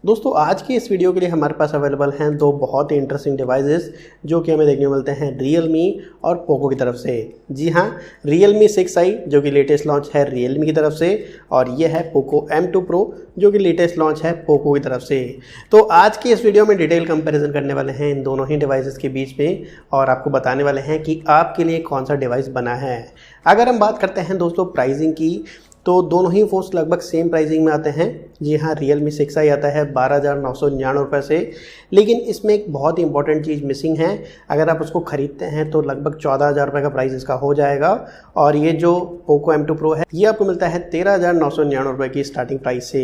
दोस्तों आज की इस वीडियो के लिए हमारे पास अवेलेबल हैं दो बहुत ही इंटरेस्टिंग डिवाइसेस जो कि हमें देखने को मिलते हैं Realme और पोको की तरफ से। जी हाँ, Realme 6i जो कि लेटेस्ट लॉन्च है Realme की तरफ से, और ये है पोको M2 Pro जो कि लेटेस्ट लॉन्च है पोको की तरफ से। तो आज की इस वीडियो में डिटेल कंपैरिजन करने वाले हैं इन दोनों ही डिवाइसेस के बीच में, और आपको बताने वाले हैं कि आपके लिए कौन सा डिवाइस बना है। अगर हम बात करते हैं दोस्तों प्राइसिंग की, तो दोनों ही फ़ोन्स लगभग सेम प्राइसिंग में आते हैं। जी हाँ, Realme 6i आता है 12,999 रुपये से, लेकिन इसमें एक बहुत ही इंपॉर्टेंट चीज़ मिसिंग है। अगर आप उसको ख़रीदते हैं तो लगभग 14,000 रुपये का प्राइस इसका हो जाएगा, और ये जो पोको M2 Pro है ये आपको मिलता है 13,999 रुपये की स्टार्टिंग प्राइस से।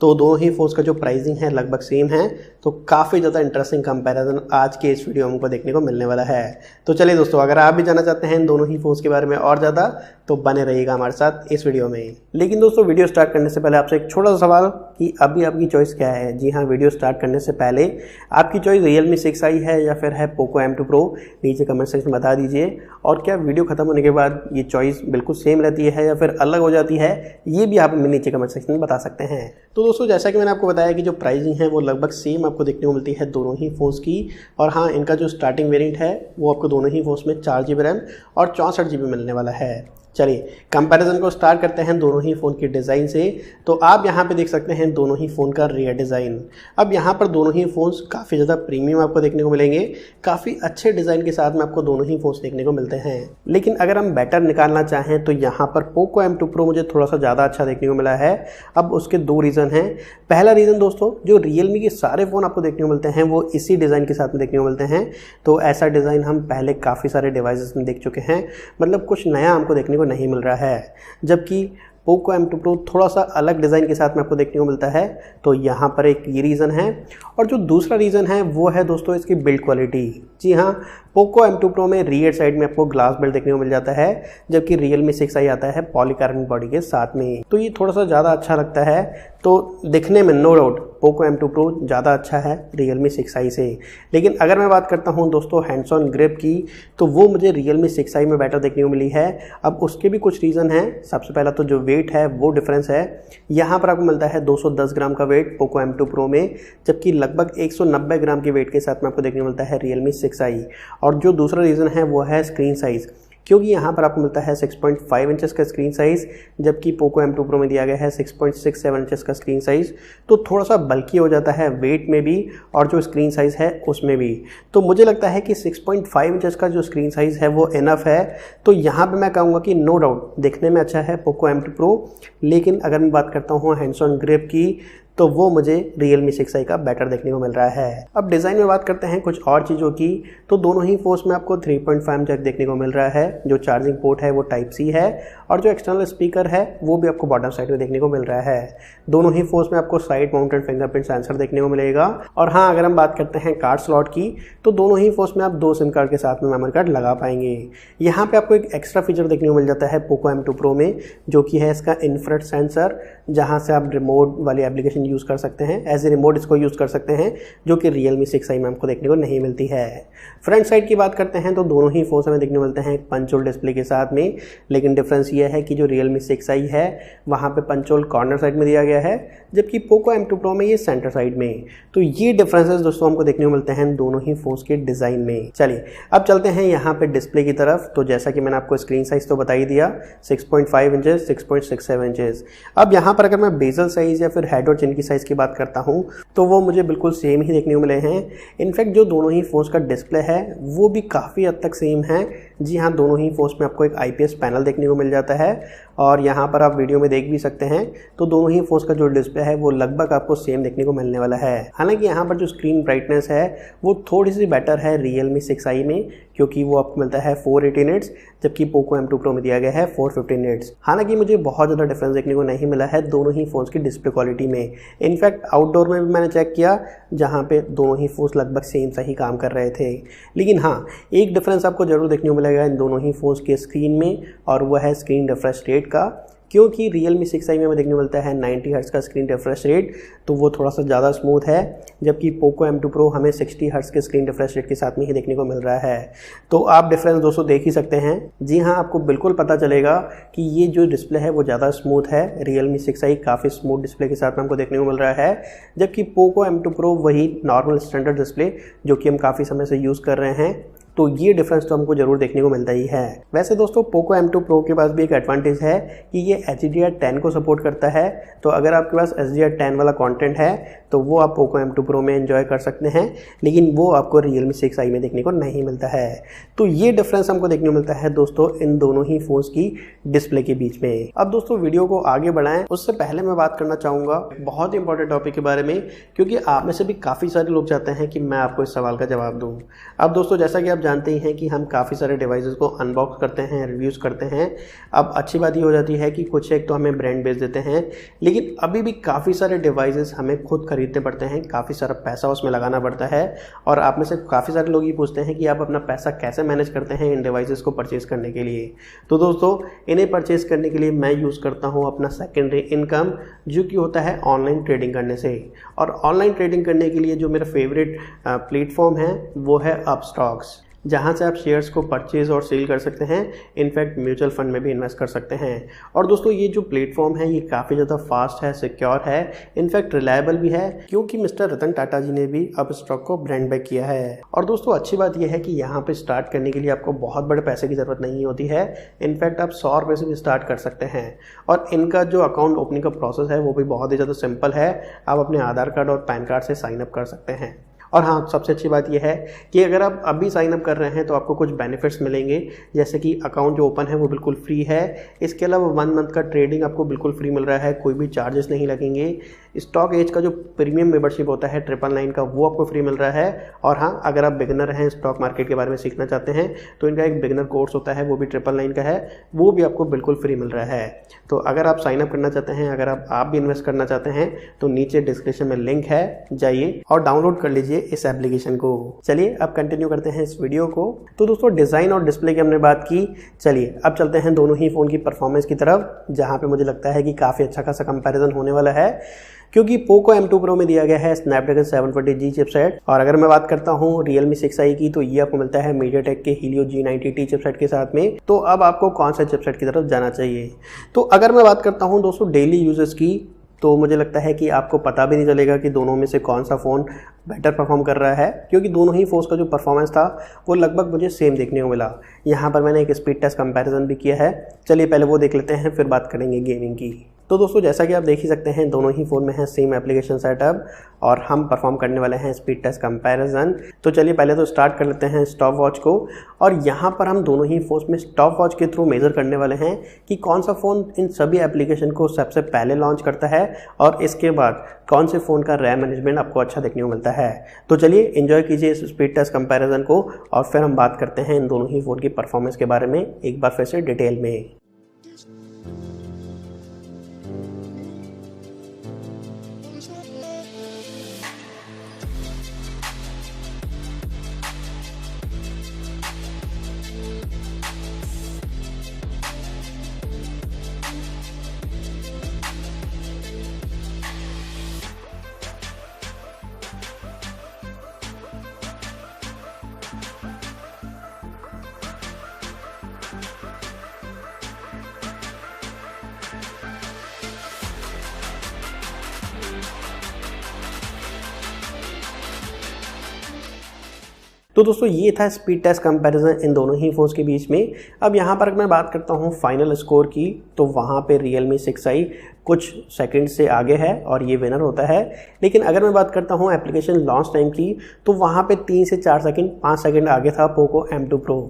तो दोनों ही फ़ोन्स का जो प्राइसिंग है लगभग सेम है, तो काफ़ी ज़्यादा इंटरेस्टिंग कंपैरिजन आज के इस वीडियो में हमको देखने को मिलने वाला है। तो चलिए दोस्तों, अगर आप भी जानना चाहते हैं इन दोनों ही फ़ोन्स के बारे में और ज़्यादा, तो बने रहिएगा हमारे साथ इस वीडियो में। लेकिन दोस्तों वीडियो स्टार्ट करने से पहले आपसे एक छोटा सा सवाल कि अभी आपकी चॉइस क्या है। जी हाँ, वीडियो स्टार्ट करने से पहले आपकी चॉइस Realme 6i है या फिर है पोको M2 Pro, नीचे कमेंट सेक्शन में बता दीजिए। और क्या वीडियो खत्म होने के बाद ये चॉइस बिल्कुल सेम रहती है या फिर अलग हो जाती है, ये भी आप हमें नीचे कमेंट सेक्शन में बता सकते हैं। तो दोस्तों जैसा कि मैंने आपको बताया कि जो प्राइसिंग है वो लगभग सेम आपको देखने को मिलती है दोनों ही फ़ोन्स की। और हाँ, इनका जो स्टार्टिंग वेरिएंट है वो आपको दोनों ही फ़ोन्स में 4GB रैम और 64GB मिलने वाला है। चलिए कंपैरिजन को स्टार्ट करते हैं दोनों ही फ़ोन की डिज़ाइन से। तो आप यहाँ पे देख सकते हैं दोनों ही फ़ोन का रियर डिज़ाइन। अब यहाँ पर दोनों ही फ़ोन्स काफ़ी ज़्यादा प्रीमियम आपको देखने को मिलेंगे, काफ़ी अच्छे डिज़ाइन के साथ में आपको दोनों ही फ़ोन्स देखने को मिलते हैं। लेकिन अगर हम बेटर निकालना चाहें तो यहाँ पर पोको M2 Pro मुझे थोड़ा सा ज़्यादा अच्छा देखने को मिला है। अब उसके दो रीज़न हैं। पहला रीज़न दोस्तों, जो Realme के सारे फ़ोन आपको देखने को मिलते हैं वो इसी डिज़ाइन के साथ में देखने को मिलते हैं। तो ऐसा डिज़ाइन हम पहले काफ़ी सारे डिवाइसेस में देख चुके हैं, मतलब कुछ नया हमको देखने को नहीं मिल रहा है। जबकि पोको M2 Pro थोड़ा सा अलग डिज़ाइन के साथ में आपको देखने को मिलता है। तो यहाँ पर एक ये रीज़न है, और जो दूसरा रीज़न है वो है दोस्तों इसकी बिल्ड क्वालिटी। जी हाँ, पोको M2 Pro में रियर साइड में आपको ग्लास बिल्ड देखने को मिल जाता है, जबकि Realme 6i आता है पॉलीकार्बोनेट बॉडी के साथ में। तो ये थोड़ा सा ज़्यादा अच्छा लगता है। तो दिखने में no doubt Poco M2 Pro ज़्यादा अच्छा है Realme 6i से। लेकिन अगर मैं बात करता हूँ दोस्तों हैंड्स ऑन ग्रिप की, तो वो मुझे Realme 6i में बेटर देखने को मिली है। अब उसके भी कुछ रीज़न हैं। सबसे पहला तो जो वेट है वो डिफरेंस है। यहाँ पर आपको मिलता है 210 ग्राम का वेट पोको M2 Pro में, जबकि लगभग 190 ग्राम के वेट के साथ में आपको देखने को मिलता है Realme 6i। और जो दूसरा रीज़न है वो है स्क्रीन साइज़, क्योंकि यहाँ पर आपको मिलता है 6.5 इंचेस का स्क्रीन साइज़, जबकि पोको M2 Pro में दिया गया है 6.67 इंचेस का स्क्रीन साइज़। तो थोड़ा सा बल्कि हो जाता है वेट में भी और जो स्क्रीन साइज़ है उसमें भी। तो मुझे लगता है कि 6.5 इंचेस का जो स्क्रीन साइज़ है वो इनफ है। तो यहाँ पे मैं कहूँगा कि नो डाउट दिखने में अच्छा है पोको M2 Pro, लेकिन अगर मैं बात करता हूँ हैंड्स ऑन ग्रिप की, तो वो मुझे Realme 6i का बेटर देखने को मिल रहा है। अब डिज़ाइन में बात करते हैं कुछ और चीज़ों की, तो दोनों ही फ़ोन्स में आपको 3.5 जैक देखने को मिल रहा है। जो चार्जिंग पोर्ट है वो टाइप C है, और जो एक्सटर्नल स्पीकर है वो भी आपको बॉटम साइड में देखने को मिल रहा है। दोनों ही फ़ोन्स में आपको साइड माउंटेड फिंगरप्रिंट सेंसर देखने को मिलेगा। और हाँ, अगर हम बात करते हैं कार्ड स्लॉट की, तो दोनों ही फ़ोन्स में आप 2 सिम कार्ड के साथ में मेमोरी कार्ड लगा पाएंगे। यहाँ पर आपको एक एक्स्ट्रा फीचर देखने को मिल जाता है पोको M2 Pro में, जो कि है इसका इंफ्रारेड सेंसर, जहाँ से आप रिमोट वाली एप्लीकेशन यूज़ कर सकते हैं। एज ए रिमोट इसको यूज़ कर सकते हैं, जो कि Realme 6i में हमको देखने को नहीं मिलती है। फ्रंट साइड की बात करते हैं तो दोनों ही फ़ोन्स हमें देखने को मिलते हैं पंच होल डिस्प्ले के साथ में, लेकिन डिफरेंस ये है कि जो Realme 6i है वहाँ पे पंच होल कॉर्नर साइड में दिया गया है, जबकि पोको M2 Pro में ये सेंटर साइड में। तो ये डिफरेंसेस दोस्तों हमको देखने को मिलते हैं दोनों ही फ़ोन्स के डिज़ाइन में। चलिए अब चलते हैं यहाँ पे डिस्प्ले की तरफ। तो जैसा कि मैंने आपको स्क्रीन साइज़ तो बता ही दिया, 6.5 इंचेस, 6.67 इंचेस। अब यहाँ पर अगर मैं बेजल साइज़ या फिर हेड और चिन की साइज़ की बात करता हूँ, तो वो मुझे बिल्कुल सेम ही देखने को मिले हैं। इनफैक्ट जो दोनों ही फ़ोन्स का डिस्प्ले है वो भी काफ़ी हद तक सेम है। जी हाँ, दोनों ही फ़ोन्स में आपको एक IPS पैनल देखने को मिल जाता है, और यहाँ पर आप वीडियो में देख भी सकते हैं। तो दोनों ही फ़ोन्स का जो डिस्प्ले है वो लगभग आपको सेम देखने को मिलने वाला है। हालांकि यहाँ पर जो स्क्रीन ब्राइटनेस है वो थोड़ी सी बेटर है Realme 6i में, क्योंकि वो आपको मिलता है 480 निट्स, जबकि पोको M2 Pro में दिया गया है 450 निट्स। हालांकि मुझे बहुत ज़्यादा डिफरेंस देखने को नहीं मिला है दोनों ही फ़ोन्स की डिस्प्ले क्वालिटी में। इनफैक्ट आउटडोर में भी मैंने चेक किया, जहाँ पे दोनों ही फ़ोन्स लगभग सेम सा ही काम कर रहे थे। लेकिन हाँ, एक डिफरेंस आपको ज़रूर देखने को मिलेगा इन दोनों ही फ़ोन्स के स्क्रीन में, और वह है स्क्रीन रिफ्रेश रेट का। क्योंकि Realme 6i में हमें देखने को मिलता है 90 हर्ट्ज़ का स्क्रीन रिफ्रेश रेट, तो वो थोड़ा सा ज़्यादा स्मूथ है, जबकि Poco M2 Pro हमें 60 हर्ट्ज़ के स्क्रीन रिफ्रेश रेट के साथ में ही देखने को मिल रहा है। तो आप डिफरेंस दोस्तों देख ही सकते हैं। जी हाँ, आपको बिल्कुल पता चलेगा कि ये जो डिस्प्ले है वो ज़्यादा स्मूथ है। Realme 6i काफ़ी स्मूथ डिस्प्ले के साथ में हमको देखने को मिल रहा है, जबकि Poco M2 Pro वही नॉर्मल स्टैंडर्ड डिस्प्ले जो कि हम काफ़ी समय से यूज़ कर रहे हैं। तो ये डिफरेंस तो हमको जरूर देखने को मिलता ही है। वैसे दोस्तों Poco M2 Pro के पास भी एक एडवांटेज है कि ये HDR10 को सपोर्ट करता है, तो अगर आपके पास HDR10 वाला कंटेंट है तो वो आप Poco M2 Pro में एंजॉय कर सकते हैं, लेकिन वो आपको Realme 6i में देखने को नहीं मिलता है। तो ये डिफरेंस हमको देखने को मिलता है दोस्तों इन दोनों ही फ़ोन्स की डिस्प्ले के बीच में। अब दोस्तों वीडियो को आगे बढ़ाएं उससे पहले मैं बात करना चाहूँगा बहुत ही इंपॉर्टेंट टॉपिक के बारे में, क्योंकि आप में से भी काफ़ी सारे लोग चाहते हैं कि मैं आपको इस सवाल का जवाब दूँ। अब दोस्तों जैसा कि आप जानते ही हैं कि हम काफ़ी सारे डिवाइसेस को अनबॉक्स करते हैं, रिव्यूज़ करते हैं। अब अच्छी बात ये हो जाती है कि कुछ एक तो हमें ब्रांड बेच देते हैं, लेकिन अभी भी काफ़ी सारे डिवाइसेस हमें खुद खरीदने पड़ते हैं, काफ़ी सारा पैसा उसमें लगाना पड़ता है। और आप में से काफ़ी सारे लोग ये पूछते हैं कि आप अपना पैसा कैसे मैनेज करते हैं इन डिवाइसेस को परचेज़ करने के लिए। तो दोस्तों इन्हें परचेज़ करने के लिए मैं यूज़ करता हूँ अपना सेकेंडरी इनकम, जो कि होता है ऑनलाइन ट्रेडिंग करने से। और ऑनलाइन ट्रेडिंग करने के लिए जो मेरा फेवरेट प्लेटफॉर्म है वो है अपस्टॉक्स, जहाँ से आप शेयर्स को परचेज़ और सेल कर सकते हैं। इनफैक्ट म्यूचुअल फंड में भी इन्वेस्ट कर सकते हैं। और दोस्तों ये जो प्लेटफॉर्म है ये काफ़ी ज़्यादा फास्ट है, सिक्योर है, इनफैक्ट रिलायबल भी है, क्योंकि मिस्टर रतन टाटा जी ने भी अपस्टॉक को ब्रांड बैक किया है। और दोस्तों अच्छी बात यह है कि यहाँ पे स्टार्ट करने के लिए आपको बहुत बड़े पैसे की ज़रूरत नहीं होती है। इनफैक्ट आप 100 रुपये से भी स्टार्ट कर सकते हैं। और इनका जो अकाउंट ओपनिंग का प्रोसेस है वो भी बहुत ही ज़्यादा सिंपल है। आप अपने आधार कार्ड और पैन कार्ड से साइन अप कर सकते हैं। और हाँ, सबसे अच्छी बात यह है कि अगर आप अभी साइन अप कर रहे हैं तो आपको कुछ बेनिफिट्स मिलेंगे, जैसे कि अकाउंट जो ओपन है वो बिल्कुल फ्री है। इसके अलावा 1 मंथ का ट्रेडिंग आपको बिल्कुल फ्री मिल रहा है, कोई भी चार्जेस नहीं लगेंगे। स्टॉक एज का जो प्रीमियम मेंबरशिप होता है 999 का, वो आपको फ्री मिल रहा है। और हाँ, अगर आप बिगिनर हैं, स्टॉक मार्केट के बारे में सीखना चाहते हैं, तो इनका एक बिगिनर कोर्स होता है, वो भी 999 का है, वो भी आपको बिल्कुल फ्री मिल रहा है। तो अगर आप साइन अप करना चाहते हैं, अगर आप भी इन्वेस्ट करना चाहते हैं, तो नीचे डिस्क्रिप्शन में लिंक है, जाइए और डाउनलोड कर लीजिए इस एप्लीकेशन को। चलिए अब कंटिन्यू करते हैं इस वीडियो को। तो दोस्तों डिज़ाइन और डिस्प्ले की हमने बात की, चलिए अब चलते हैं दोनों ही फ़ोन की परफॉर्मेंस की तरफ, जहाँ पे मुझे लगता है कि काफ़ी अच्छा खासा कंपैरिजन होने वाला है, क्योंकि Poco M2 Pro में दिया गया है Snapdragon 720G चिपसेट। और अगर मैं बात करता हूँ Realme 6i की, तो ये आपको मिलता है MediaTek के Helio G90T चिपसेट के साथ में। तो अब आपको कौन सा चिपसेट की तरफ जाना चाहिए? तो अगर मैं बात करता हूँ दोस्तों डेली यूजेस की, तो मुझे लगता है कि आपको पता भी नहीं चलेगा कि दोनों में से कौन सा फ़ोन बेटर परफॉर्म कर रहा है, क्योंकि दोनों ही फ़ोन्स का जो परफॉर्मेंस था वो लगभग मुझे सेम देखने को मिला। यहाँ पर मैंने एक स्पीड टेस्ट कंपैरिजन भी किया है, चलिए पहले वो देख लेते हैं, फिर बात करेंगे गेमिंग की। तो दोस्तों जैसा कि आप देख ही सकते हैं दोनों ही फ़ोन में है सेम एप्लीकेशन सेटअप, और हम परफॉर्म करने वाले हैं स्पीड टेस्ट कंपैरिजन। तो चलिए पहले तो स्टार्ट कर लेते हैं स्टॉप वॉच को, और यहाँ पर हम दोनों ही फ़ोन्स में स्टॉप वॉच के थ्रू मेज़र करने वाले हैं कि कौन सा फ़ोन इन सभी एप्लीकेशन को सबसे पहले लॉन्च करता है, और इसके बाद कौन से फ़ोन का रैम मैनेजमेंट आपको अच्छा देखने को मिलता है। तो चलिए एंजॉय कीजिए इस स्पीड टेस्ट कंपैरिजन को, और फिर हम बात करते हैं इन दोनों ही फ़ोन की परफॉर्मेंस के बारे में एक बार फिर से डिटेल में। तो दोस्तों ये था स्पीड टेस्ट कंपैरिजन इन दोनों ही फ़ोन्स के बीच में। अब यहाँ पर मैं बात करता हूँ फाइनल स्कोर की, तो वहाँ पे Realme 6i कुछ सेकंड से आगे है और ये विनर होता है। लेकिन अगर मैं बात करता हूँ एप्लीकेशन लॉन्च टाइम की, तो वहाँ पे 3 से 4 सेकंड 5 सेकंड आगे था Poco M2 Pro।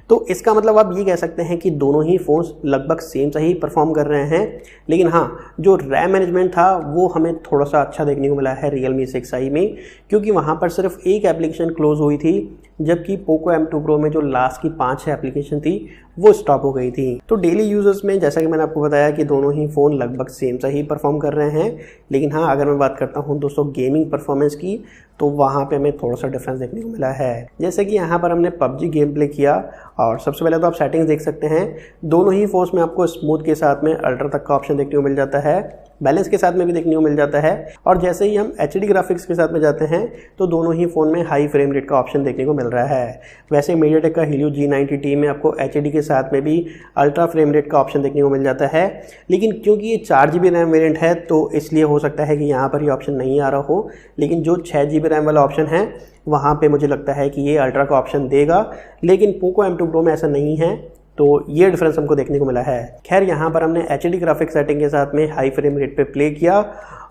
तो इसका मतलब आप ये कह सकते हैं कि दोनों ही फ़ोन्स लगभग सेम सही परफॉर्म कर रहे हैं। लेकिन हाँ, जो रैम मैनेजमेंट था वो हमें थोड़ा सा अच्छा देखने को मिला है Realme 6i में, क्योंकि वहाँ पर सिर्फ एक एप्लीकेशन क्लोज हुई थी जबकि पोको M2 Pro में जो लास्ट की 5-6 एप्लीकेशन थी वो स्टॉप हो गई थी। तो डेली यूजर्स में जैसा कि मैंने आपको बताया कि दोनों ही फ़ोन लगभग सेम सा ही परफॉर्म कर रहे हैं, लेकिन हाँ अगर मैं बात करता हूँ दोस्तों गेमिंग परफॉर्मेंस की तो वहाँ पे हमें थोड़ा सा डिफरेंस देखने को मिला है। जैसे कि यहाँ पर हमने PUBG गेम प्ले किया और सबसे पहले तो आप सेटिंग्स देख सकते हैं, दोनों ही फ़ोन्स में आपको स्मूथ के साथ में अल्ट्रा तक का ऑप्शन देखने को मिल जाता है, बैलेंस के साथ में भी देखने को मिल जाता है। और जैसे ही हम HD ग्राफिक्स के साथ में जाते हैं तो दोनों ही फ़ोन में हाई फ्रेम रेट का ऑप्शन देखने को मिल रहा है। वैसे MediaTek का Helio G90T में आपको HD के साथ में भी अल्ट्रा फ्रेम रेट का ऑप्शन देखने को मिल जाता है, लेकिन क्योंकि ये 4GB रैम वेरिएंट है तो इसलिए हो सकता है कि यहाँ पर ये ऑप्शन नहीं आ रहा हो, लेकिन जो 6GB रैम वाला ऑप्शन है वहाँ पे मुझे लगता है कि ये अल्ट्रा का ऑप्शन देगा, लेकिन पोको M2 Pro में ऐसा नहीं है। तो ये डिफरेंस हमको देखने को मिला है। खैर यहाँ पर हमने HD ग्राफिक्स सेटिंग के साथ में हाई फ्रेम रेट पे प्ले किया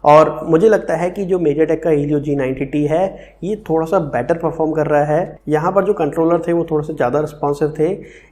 और मुझे लगता है कि जो MediaTek का Helio G90T है ये थोड़ा सा बेटर परफॉर्म कर रहा है। यहाँ पर जो कंट्रोलर थे वो थोड़े से ज़्यादा रिस्पॉन्सिव थे।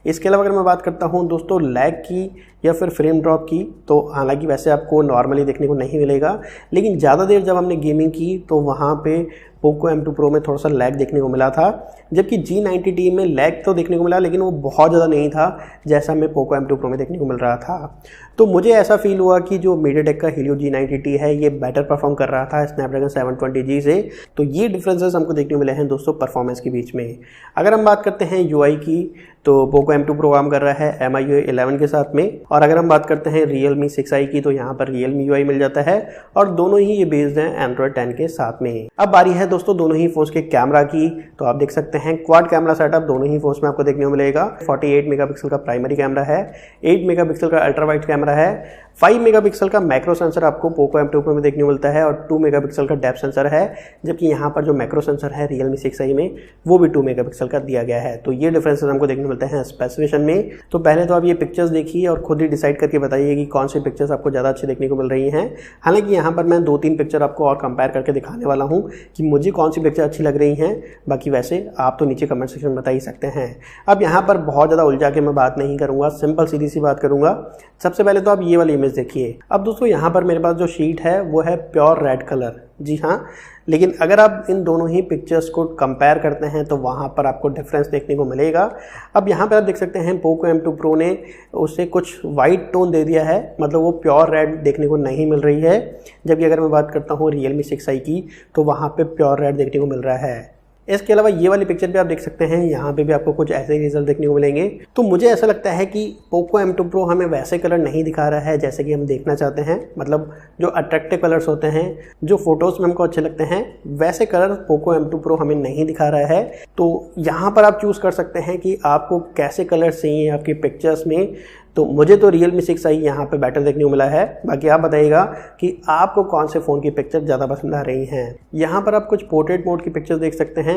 इसके अलावा अगर मैं बात करता हूँ दोस्तों लैग की या फिर फ्रेम ड्रॉप की, तो हालांकि वैसे आपको नॉर्मली देखने को नहीं मिलेगा, लेकिन ज़्यादा देर जब हमने गेमिंग की तो वहाँ पे पोको M2 Pro में थोड़ा सा लैग देखने को मिला था, जबकि G90T में लैग तो देखने को मिला लेकिन वो बहुत ज़्यादा नहीं था जैसा हमें पोको M2 Pro में देखने को मिल रहा था। तो मुझे ऐसा फील हुआ कि जो MediaTek का Helio G90T है ये बेटर परफॉर्म कर रहा था Snapdragon 720G से। तो ये डिफरेंसेस हमको देखने को मिले हैं दोस्तों परफॉर्मेंस के बीच में। अगर हम बात करते हैं UI की तो पोको M2 Pro काम कर रहा है MIUI 11 के साथ में, और अगर हम बात करते हैं Realme 6i की तो यहाँ पर Realme UI मिल जाता है और दोनों ही ये बेस्ड हैं Android 10 के साथ में। अब बारी है दोस्तों दोनों ही फोन्स के कैमरा की, तो आप देख सकते हैं क्वाड कैमरा सेटअप दोनों ही फोन्स में आपको देखने को मिलेगा। 48 मेगापिक्सल का प्राइमरी कैमरा है, 8 मेगापिक्सल का अल्ट्रा वाइड कैमरा है, 5 मेगापिक्सल का मैक्रो सेंसर आपको पोको M2 Pro में देखने को मिलता है और 2 मेगापिक्सल का डेप्थ सेंसर है, जबकि यहाँ पर जो मैक्रो सेंसर है Realme 6i में वो भी 2 मेगापिक्सल का दिया गया है। तो ये डिफरेंसेस हमको देखने को मिलते हैं स्पेसिफिकेशन में। तो पहले तो आप ये पिक्चर्स देखिए और खुद ही डिसाइड करके बताइए कि कौन सी पिक्चर्स आपको ज़्यादा अच्छी देखने को मिल रही हैं। हालांकि यहाँ पर मैं 2-3 पिक्चर आपको और कंपेयर करके दिखाने वाला हूँ कि मुझे कौन सी पिक्चर अच्छी लग रही हैं। बाकी वैसे आप तो नीचे कमेंट सेक्शन में बता ही सकते हैं। अब यहाँ पर बहुत ज़्यादा उलझा के मैं बात नहीं करूँगा, सिंपल सीधी सी बात करूँगा। सबसे पहले तो आप ये वाली इमेज देखिए। अब दोस्तों यहाँ पर मेरे पास जो शीट है वो है प्योर रेड कलर, जी हाँ, लेकिन अगर आप इन दोनों ही पिक्चर्स को कंपेयर करते हैं तो वहाँ पर आपको डिफरेंस देखने को मिलेगा। अब यहाँ पर आप देख सकते हैं पोको M2 Pro ने उससे कुछ वाइट टोन दे दिया है, मतलब वो प्योर रेड देखने को नहीं मिल रही है, जबकि अगर मैं बात करता हूँ Realme 6i की तो वहाँ पे प्योर रेड देखने को मिल रहा है। इसके अलावा ये वाली पिक्चर भी आप देख सकते हैं, यहाँ पे भी आपको कुछ ऐसे ही रिजल्ट देखने को मिलेंगे। तो मुझे ऐसा लगता है कि पोको M2 Pro हमें वैसे कलर नहीं दिखा रहा है जैसे कि हम देखना चाहते हैं, मतलब जो अट्रैक्टिव कलर्स होते हैं जो फोटोज़ में हमको अच्छे लगते हैं वैसे कलर पोको M2 Pro हमें नहीं दिखा रहा है। तो यहाँ पर आप चूज़ कर सकते हैं कि आपको कैसे कलर्स चाहिए आपकी पिक्चर्स में। तो मुझे तो Realme 6i यहाँ पे बेटर देखने को मिला है। बाकी आप बताइएगा कि आपको कौन से फ़ोन की पिक्चर ज़्यादा पसंद आ रही हैं। यहाँ पर आप कुछ पोर्ट्रेट मोड की पिक्चर्स देख सकते हैं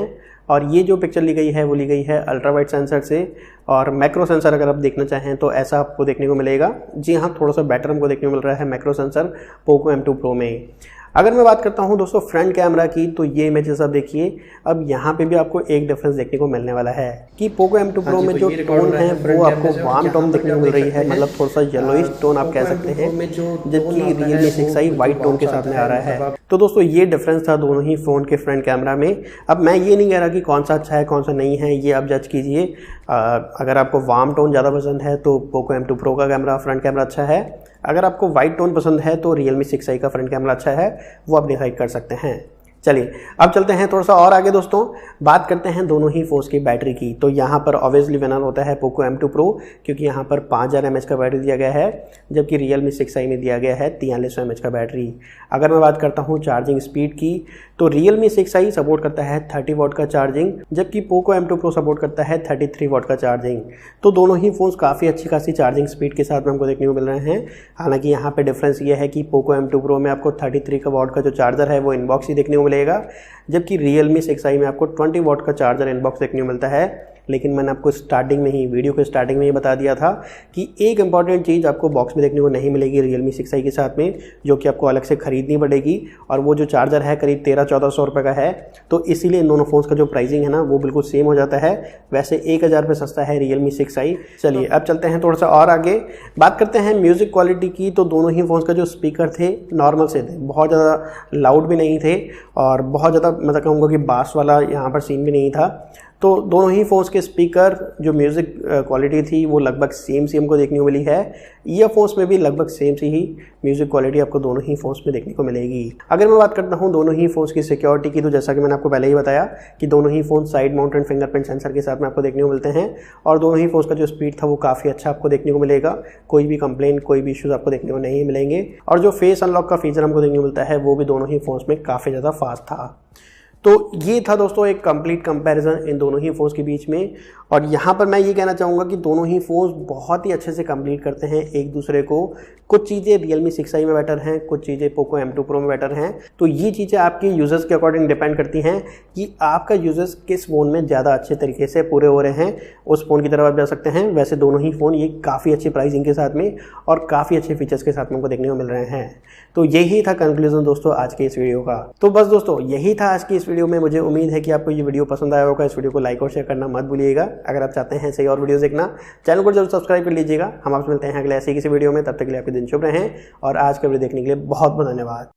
और ये जो पिक्चर ली गई है वो ली गई है अल्ट्रा वाइड सेंसर से, और मैक्रो सेंसर अगर आप देखना चाहें तो ऐसा आपको देखने को मिलेगा। जी हाँ, थोड़ा सा बेटर हमको देखने को मिल रहा है macro sensor Poco M2 Pro में। अगर मैं बात करता हूं दोस्तों फ्रंट कैमरा की तो ये इमेजेस आप देखिए। अब यहाँ पे भी आपको एक डिफरेंस देखने को मिलने वाला है कि पोको M2 Pro में जो टोन है वो आपको वार्म टोन देखने को मिल रही है, मतलब थोड़ा सा येलोइश टोन आप कह सकते हैं, जबकि Realme 6i वाइट टोन के साथ में आ रहा है। तो दोस्तों ये डिफरेंस था दोनों ही फ़ोन के फ्रंट कैमरा में। अब मैं ये नहीं कह रहा कि कौन सा अच्छा है कौन सा नहीं है, ये आप जज कीजिए। अगर आपको वार्म टोन ज़्यादा पसंद है तो पोको M2 Pro का कैमरा फ्रंट कैमरा अच्छा है। अगर आपको वाइट टोन पसंद है तो Realme 6i का फ्रंट कैमरा अच्छा है, वो आप डिसाइड कर सकते हैं। चलिए अब चलते हैं थोड़ा सा और आगे दोस्तों, बात करते हैं दोनों ही फ़ोन्स की बैटरी की। तो यहाँ पर ऑब्वियसली विनर होता है पोको M2 Pro, क्योंकि यहाँ पर 5000 mAh का बैटरी दिया गया है, जबकि Realme 6i में दिया गया है 4300 mAh का बैटरी। अगर मैं बात करता हूँ चार्जिंग स्पीड की तो Realme 6i सपोर्ट करता है 30 वाट का चार्जिंग, जबकि पोको M2 Pro सपोर्ट करता है 33 वाट का चार्जिंग। तो दोनों ही फ़ोन्स काफ़ी अच्छी खासी चार्जिंग स्पीड के साथ में हमको देखने को मिल रहे हैं। हालांकि यहाँ पे डिफरेंस ये है कि पोको M2 Pro में आपको 33 वाट का जो चार्जर है वो इनबॉक्स ही देखने को मिलेगा, जबकि Realme 6i में आपको 20 वाट का चार्जर इनबॉक्स देखने को मिलता है। लेकिन मैंने आपको स्टार्टिंग में ही वीडियो के स्टार्टिंग में ही बता दिया था कि एक इंपॉर्टेंट चीज़ आपको बॉक्स में देखने को नहीं मिलेगी Realme 6i के साथ में, जो कि आपको अलग से ख़रीदनी पड़ेगी, और वो जो चार्जर है करीब 1300-1400 रुपये का है। तो इसीलिए इन दोनों फ़ोन्स का जो प्राइसिंग है ना वो बिल्कुल सेम हो जाता है। वैसे 1000 रुपये सस्ता है Realme 6i। चलिए अब चलते हैं थोड़ा सा और आगे, बात करते हैं म्यूज़िक क्वालिटी की। तो दोनों ही फ़ोन्स का जो स्पीकर थे नॉर्मल से थे, बहुत ज़्यादा लाउड भी नहीं थे और बहुत ज़्यादा मतलब कहूँगा कि बास वाला यहाँ पर सीन भी नहीं था। तो दोनों ही फ़ोन्स के स्पीकर जो म्यूज़िक क्वालिटी थी वो लगभग सेम हमको देखने को मिली है। ईयरफोन्स में भी लगभग सेम सी ही म्यूज़िक क्वालिटी आपको दोनों ही फ़ोन्स में देखने को मिलेगी। अगर मैं बात करता हूँ दोनों ही फ़ोन्स की सिक्योरिटी की, तो जैसा कि मैंने आपको पहले ही बताया कि दोनों ही phone side mounted fingerprint sensor के साथ में आपको देखने को मिलते हैं और दोनों ही फ़ोन्स का जो स्पीड था वो काफ़ी अच्छा आपको देखने को मिलेगा। कोई भी कंप्लेंट, कोई भी इश्यूज़ आपको देखने को नहीं मिलेंगे और जो फेस अनलॉक का फीचर हमको देखने को मिलता है वो भी दोनों ही फ़ोन्स में काफ़ी ज़्यादा फास्ट था। तो ये था दोस्तों एक कंप्लीट कंपैरिजन इन दोनों ही फ़ोन्स के बीच में। और यहाँ पर मैं ये कहना चाहूँगा कि दोनों ही फ़ोन्स बहुत ही अच्छे से कंप्लीट करते हैं एक दूसरे को। कुछ चीज़ें Realme 6i में बेटर हैं, कुछ चीज़ें Poco M2 Pro में बेटर हैं। तो ये चीज़ें आपकी यूज़र्स के अकॉर्डिंग डिपेंड करती हैं कि आपका यूज़र्स किस फ़ोन में ज़्यादा अच्छे तरीके से पूरे हो रहे हैं, उस फ़ोन की तरफ आप जा सकते हैं। वैसे दोनों ही फ़ोन ये काफ़ी अच्छी प्राइसिंग के साथ में और काफ़ी अच्छे फीचर्स के साथ में हमको देखने को मिल रहे हैं। तो यही था कंक्लूजन दोस्तों आज के इस वीडियो का। तो बस दोस्तों यही था आज की इस वीडियो में। मुझे उम्मीद है कि आपको ये वीडियो पसंद आया होगा। इस वीडियो को लाइक और शेयर करना मत भूलिएगा। अगर आप चाहते हैं सही और वीडियोस देखना, चैनल को जरूर सब्सक्राइब कर लीजिएगा। हम आपसे मिलते हैं अगले ऐसे किसी वीडियो में। तब तक के लिए आपके दिन शुभ रहें और आज का वीडियो देखने के लिए बहुत बहुत धन्यवाद।